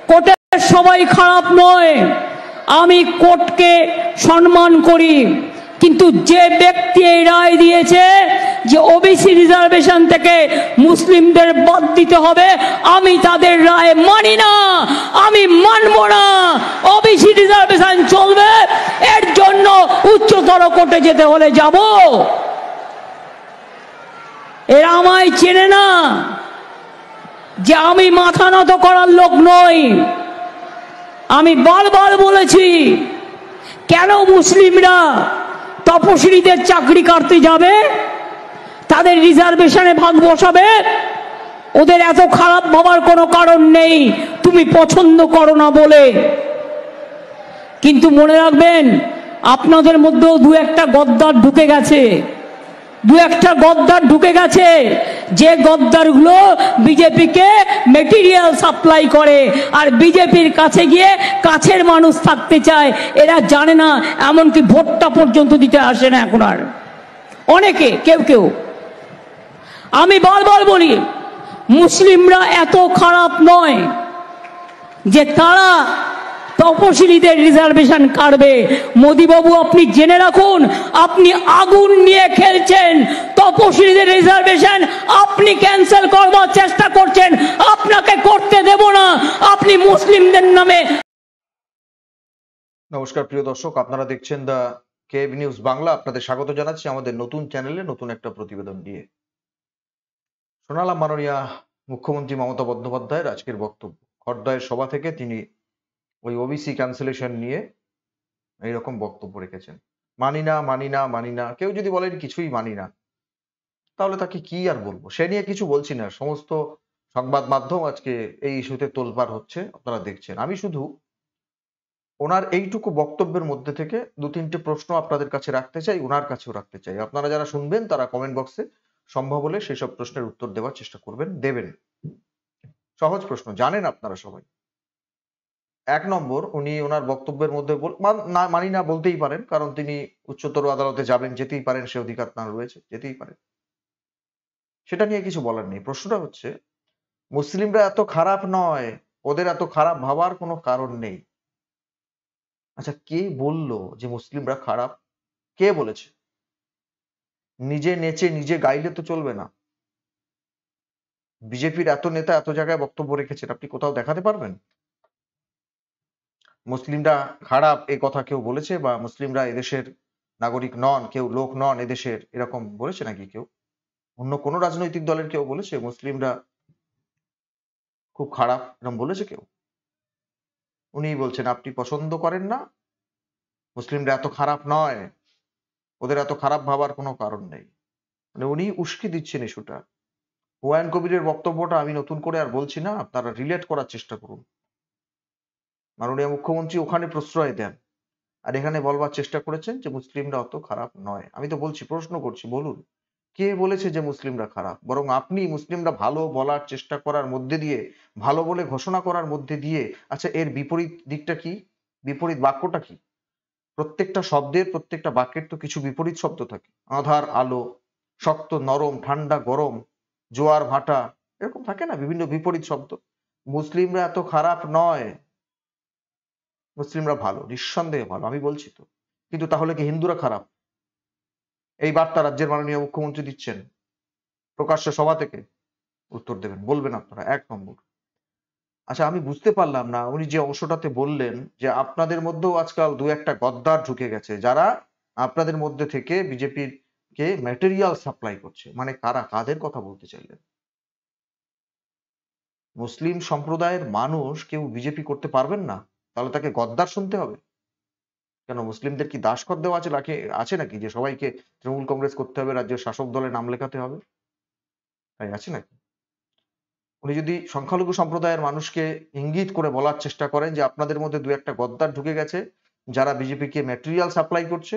কোর্টের সবাই খারাপ নয়, আমি কোর্টকে সম্মান করি, কিন্তু যে ব্যক্তি এই রায় দিয়েছে যে ওবিসি রিজার্ভেশন থেকে মুসলিমদের বাদ দিতে হবে, আমি তাদের রায় মানি না, আমি মানব না। ওবিসি রিজার্ভেশন চলবে, এর জন্য উচ্চতর কোর্টে যেতে হলে যাব। এরা আমায় চেনে না যে আমি মাথা নত করার লোক নই। আমি বারবার বলেছি, কেন মুসলিমরা তপশিলীদের চাকরি কাটতে যাবে, তাদের রিজার্ভেশনে ভাগ বসাবে? ওদের এত খারাপ ভাবার কোনো কারণ নেই, তুমি পছন্দ করো না বলে। কিন্তু মনে রাখবেন, আপনাদের মধ্যেও দু একটা গদ্দার ঢুকে গেছে, যে গদ্দারগুলো বিজেপিকে মেটেরিয়াল সাপ্লাই করে আর বিজেপির কাছে গিয়ে কাছের মানুষ থাকতে চায়। এরা জানে না, এমনকি ভোটটা পর্যন্ত দিতে আসে না এখন আর অনেকে, কেউ। আমি বারবার বলি, মুসলিমরা এত খারাপ নয় যে তারা তপশিলীদের রিজার্ভেশন কাটবে। মোদিবাবু, আপনি জেনে রাখুন, আপনি আগুন নিয়ে খেলছেন। তপশিলীদের রিজার্ভেশন আপনি ক্যান্সেল করবার চেষ্টা করছেন, আপনাকে করতে দেব না। আপনি মুসলিমদের নামে। নমস্কার প্রিয় দর্শক, আপনারা দেখছেন দ্য কেব নিউজ বাংলা। আপনাদের স্বাগত জানাচ্ছি আমাদের নতুন চ্যানেলে নতুন একটা প্রতিবেদন নিয়ে। শোনালাম মাননীয় মুখ্যমন্ত্রী মমতা বন্দ্যোপাধ্যায়ের আজকের বক্তব্য। খড়দহের সভা থেকে তিনি ওই ওবিসি ক্যান্সেলেশন নিয়ে এইরকম বক্তব্য রেখেছেন। মানি না। কেউ যদি বলেন কিছুই মানি না, তাহলে তাকে কি আর বলবো? সে নিয়ে কিছু বলছি না। সমস্ত সংবাদ মাধ্যম আজকে এই ইস্যুতে তোলপাড় হচ্ছে, আপনারা দেখছেন। আমি শুধু ওনার এইটুকু বক্তব্যের মধ্যে থেকে দু তিনটে প্রশ্ন আপনাদের কাছে রাখতে চাই, ওনার কাছেও রাখতে চাই। আপনারা যারা শুনবেন তারা কমেন্ট বক্সে সম্ভব হলে সেই সব প্রশ্নের উত্তর দেওয়ার চেষ্টা করবেন, দেবেন। সহজ প্রশ্ন, জানেন আপনারা সবাই। এক নম্বর, উনি ওনার বক্তব্যের মধ্যে মানি না বলতেই পারেন, কারণ তিনি উচ্চতর আদালতে যাবেন, যেতেই পারেন, সে অধিকার তাঁর রয়েছে, যেতেই পারেন, সেটা নিয়ে কিছু বলার নেই। প্রশ্নটা হচ্ছে, মুসলিমরা এত খারাপ নয়, ওদের এত খারাপ ভাবার কোনো কারণ নেই। আচ্ছা, কে বললো যে মুসলিমরা খারাপ? কে বলেছে? নিজে নেচে নিজে গাইলে তো চলবে না। বিজেপির এত নেতা এত জায়গায় বক্তব্য রেখেছেন, আপনি কোথাও দেখাতে পারবেন মুসলিমরা খারাপ এ কথা কেউ বলেছে? বা মুসলিমরা এদেশের নাগরিক নন, কেউ লোক নন এদেশের, এরকম বলেছে নাকি কেউ? অন্য কোনো রাজনৈতিক দলের কেউ বলেছে মুসলিমরা খুব খারাপ, এরকম বলেছে কেউ? উনিই বলছেন আপনি পছন্দ করেন না, মুসলিমরা এত খারাপ নয়, ওদের এত খারাপ ভাবার কোনো কারণ নেই। মানে উনি উস্কে দিচ্ছেন ইস্যুটা। হুমায়ুন কবিরের বক্তব্যটা আমি নতুন করে আর বলছি না, আপনারা রিলেট করার চেষ্টা করুন। মাননীয় মুখ্যমন্ত্রী ওখানে প্রশ্রয় দেন, আর এখানে বলবার চেষ্টা করেছেন যে মুসলিমরা অত খারাপ নয়। আমি তো বলছি, প্রশ্ন করছি, বলুন কে বলেছে যে মুসলিমরা খারাপ? বরং আপনি মুসলিমরা ভালো বলার চেষ্টা করার মধ্যে দিয়ে, ভালো বলে ঘোষণা করার মধ্যে দিয়ে, আচ্ছা এর বিপরীত দিকটা কি? বিপরীত বাক্যটা কি? প্রত্যেকটা শব্দের, প্রত্যেকটা বাক্যের তো কিছু বিপরীত শব্দ থাকে। আঁধার আলো, শক্ত নরম, ঠান্ডা গরম, জোয়ার ভাটা, এরকম থাকে না বিভিন্ন বিপরীত শব্দ। মুসলিমরা এত খারাপ নয়, মুসলিমরা ভালো, নিঃসন্দেহে ভালো, আমি বলছি তো। কিন্তু তাহলে কি হিন্দুরা খারাপ? এই বার্তা রাজ্যের মাননীয় মুখ্যমন্ত্রী দিচ্ছেন প্রকাশ্য সভা থেকে। উত্তর দেবেন, বলবেন আপনারা। এক নম্বর। আচ্ছা, আমি বুঝতে পারলাম না, উনি যে অংশটাতে বললেন যে আপনাদের মধ্যেও আজকাল দু একটা গদ্দার ঢুকে গেছে, যারা আপনাদের মধ্যে থেকে বিজেপির কে ম্যাটেরিয়াল সাপ্লাই করছে, মানে কারা, কাদের কথা বলতে চাইলেন? মুসলিম সম্প্রদায়ের মানুষ কেউ বিজেপি করতে পারবেন না? তাহলে তাকে গদ্দার শুনতে হবে কেন? মুসলিমদের কি দাসখত দেওয়া আছে নাকি যে সবাইকে তৃণমূল কংগ্রেস করতে হবে, রাজ্যের শাসক দলে নাম লেখাতে হবে? তাই আছে নাকি? উনি যদি সংখ্যালঘু সম্প্রদায়ের মানুষকে ইঙ্গিত করে বলার চেষ্টা করেন যে আপনাদের মধ্যে দু একটা গদ্দার ঢুকে গেছে যারা বিজেপিকে ম্যাটেরিয়াল সাপ্লাই করছে,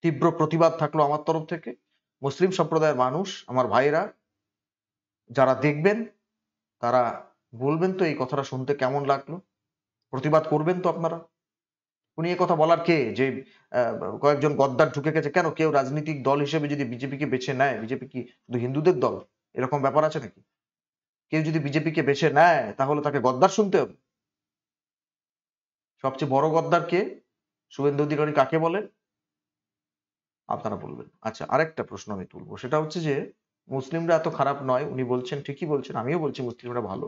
তীব্র প্রতিবাদ থাকলো আমার তরফ থেকে। মুসলিম সম্প্রদায়ের মানুষ, আমার ভাইরা যারা দেখবেন, তারা বলবেন তো এই কথাটা শুনতে কেমন লাগলো, প্রতিবাদ করবেন তো আপনারা। উনি এ কথা বলার কে যে কয়েকজন গদ্দার ঢুকে গেছে? কেন কেউ রাজনৈতিক দল হিসেবে যদি বিজেপিকে বেছে নেয়, বিজেপি কি শুধু হিন্দুদের দল? এরকম ব্যাপার আছে নাকি? কেউ যদি বিজেপিকে বেছে নেয় তাহলে তাকে গদ্দার শুনতে হবে? সবচেয়ে বড় গদ্দার কে? শুভেন্দু অধিকারী কাকে বলেন? আপনারা বলবেন। আচ্ছা, আরেকটা প্রশ্ন আমি তুলবো, সেটা হচ্ছে যে মুসলিমরা এত খারাপ নয়, উনি বলছেন, ঠিকই বলছেন, আমিও বলছি মুসলিমরা ভালো।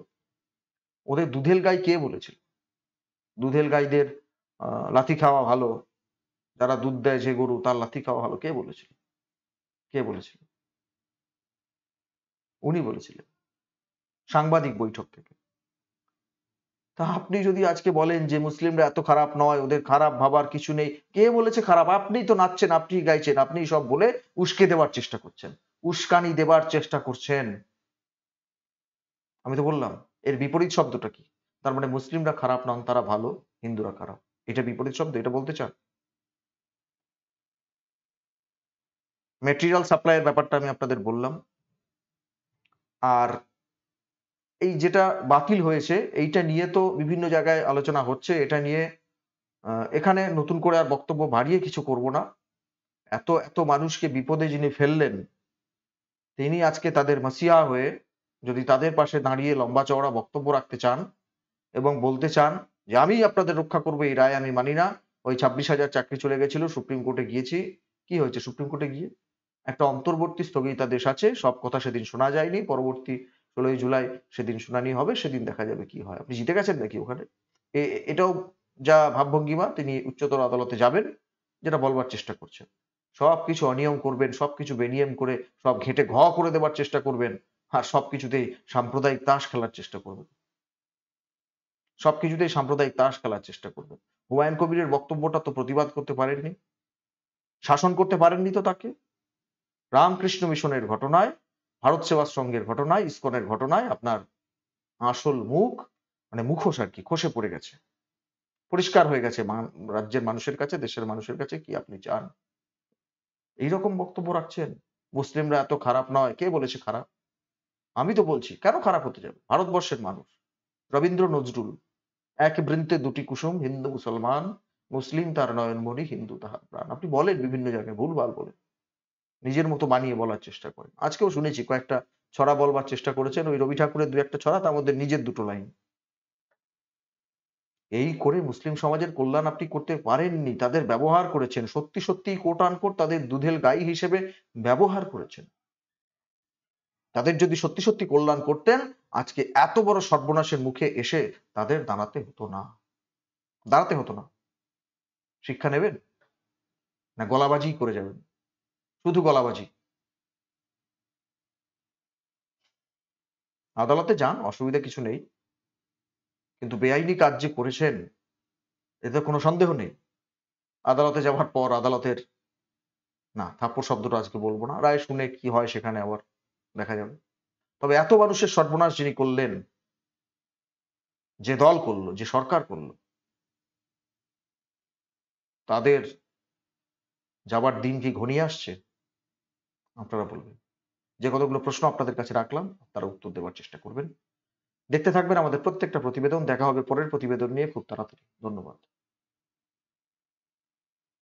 ওদের দুধেল গাই কে বলেছিল? দুধেল গাইদের লাথি খাওয়া ভালো, যারা দুধ দেয় যে গরু তার লাথি খাওয়া ভালো, কে বলেছিল? কে বলেছিল? উনি বলেছিলেন সাংবাদিক বৈঠক থেকে। তা আপনি যদি আজকে বলেন যে মুসলিমরা এত খারাপ নয়, ওদের খারাপ ভাবার কিছু নেই, কে বলেছে খারাপ? আপনিই তো নাচছেন, আপনিই গাইছেন, আপনিই সব বলে উস্কে দেওয়ার চেষ্টা করছেন, উস্কানি দেবার চেষ্টা করছেন। আমি তো বললাম এর বিপরীত শব্দটা কি? তার মানে মুসলিমরা খারাপ নন, তারা ভালো, হিন্দুরা খারাপ। এটা বিপরীত শব্দ, এটা বলতে চান? মেটেরিয়াল সাপ্লাইয়ের ব্যাপারটা আমি আপনাদের বললাম। আর এই যেটা বাতিল হয়েছে এইটা নিয়ে তো বিভিন্ন জায়গায় আলোচনা হচ্ছে, এটা নিয়ে এখানে নতুন করে আর বক্তব্য বাড়িয়ে কিছু করব না। এত এত মানুষকে বিপদে যিনি ফেললেন, তিনি আজকে তাদের মাসিহা হয়ে যদি তাদের পাশে দাঁড়িয়ে লম্বা চওড়া বক্তব্য রাখতে চান এবং বলতে চান যে আমি আপনাদের রক্ষা করবো, এই রায় আমি মানি না, ওই 26,000 চাকরি চলে গেছিল, সুপ্রিম কোর্টে গিয়েছি, কি হয়েছে সুপ্রিম কোর্টে গিয়ে? একটা অন্তর্বর্তী স্থগিতাদেশ আছে, সব কথা সেদিন শোনা যায়নি, পরবর্তী 16ই জুলাই সেদিন শুনানি হবে, সেদিন দেখা যাবে কি হয়। আপনি জিতে গেছেন নাকি ওখানে? এটাও যা ভাবভঙ্গিমা, তিনি উচ্চতর আদালতে যাবেন, যেটা বলবার চেষ্টা করছেন। সবকিছু অনিয়ম করবেন, সবকিছু বেনিয়ম করে সব ঘেঁটে ঘ করে দেবার চেষ্টা করবেন, আর সবকিছুতেই সাম্প্রদায়িক তাস খেলার চেষ্টা করবেন, সবকিছুতেই সাম্প্রদায়িক তাস খেলার চেষ্টা করবেন। হুমায়ুন কবিরের বক্তব্যটা তো প্রতিবাদ করতে পারেননি, শাসন করতে পারেননি তো তাকে। রামকৃষ্ণ মিশনের ঘটনায়, ভারত সেবাশ্রমের ঘটনায়, ইসকনের ঘটনায় আপনার আসল মুখ, মানে মুখোশ আর কি, খসে পড়ে গেছে, পরিষ্কার হয়ে গেছে রাজ্যের মানুষের কাছে, দেশের মানুষের কাছে কি আপনি চান। এইরকম বক্তব্য রাখছেন মুসলিমরা এত খারাপ নয়, কে বলেছে খারাপ? আমি তো বলছি কেন খারাপ হতে যাবে? ভারতবর্ষের মানুষ, রবীন্দ্র নজরুল, এক বৃন্তে দুটি কুসুম, হিন্দু মুসলমান, মুসলিম তার নয়নমণি, হিন্দু তাহার প্রাণ। আপনি বলেন বিভিন্ন জায়গায় ভুলভাল বলেন, নিজের মতো বানিয়ে বলার চেষ্টা করেন। আজকেও শুনেছি কয়েকটা ছড়া বলবার চেষ্টা করেছেন, ওই রবি ঠাকুরের দু একটা ছড়া, তার মধ্যে নিজের দুটো লাইন। এই করে মুসলিম সমাজের কল্যাণ আপনি করতে পারেননি, তাদের ব্যবহার করেছেন, সত্যি সত্যি কোট আনকোট তাদের দুধেল গাই হিসেবে ব্যবহার করেছেন। তাদের যদি সত্যি সত্যি কল্যাণ করতেন, আজকে এত বড় সর্বনাশের মুখে এসে তাদের দাঁড়াতে হতো না, দাঁড়াতে হতো না। শিক্ষা নেবেন না গলাবাজি করে যাবেন? শুধু গলাবাজি। আদালতে যান, অসুবিধা কিছু নেই, কিন্তু বেআইনি কাজ যে করেছেন এতে কোনো সন্দেহ নেই। আদালতে যাওয়ার পর আদালতের, না থাপ্পড় শব্দটা আজকে বলবো না, রায় শুনে কি হয় সেখানে আবার দেখা যাবে। তবে এত মানুষের সর্বনাশ যিনি করলেন, যে দল করলো, যে সরকার করলো, তাদের যাবার দিন কি ঘনিয়ে আসছে? আপনারা বলবেন। যে কতগুলো প্রশ্ন আপনাদের কাছে রাখলাম, তারা উত্তর দেওয়ার চেষ্টা করবেন। দেখতে থাকবেন আমাদের প্রত্যেকটা প্রতিবেদন। দেখা হবে পরের প্রতিবেদন নিয়ে খুব তাড়াতাড়ি। ধন্যবাদ।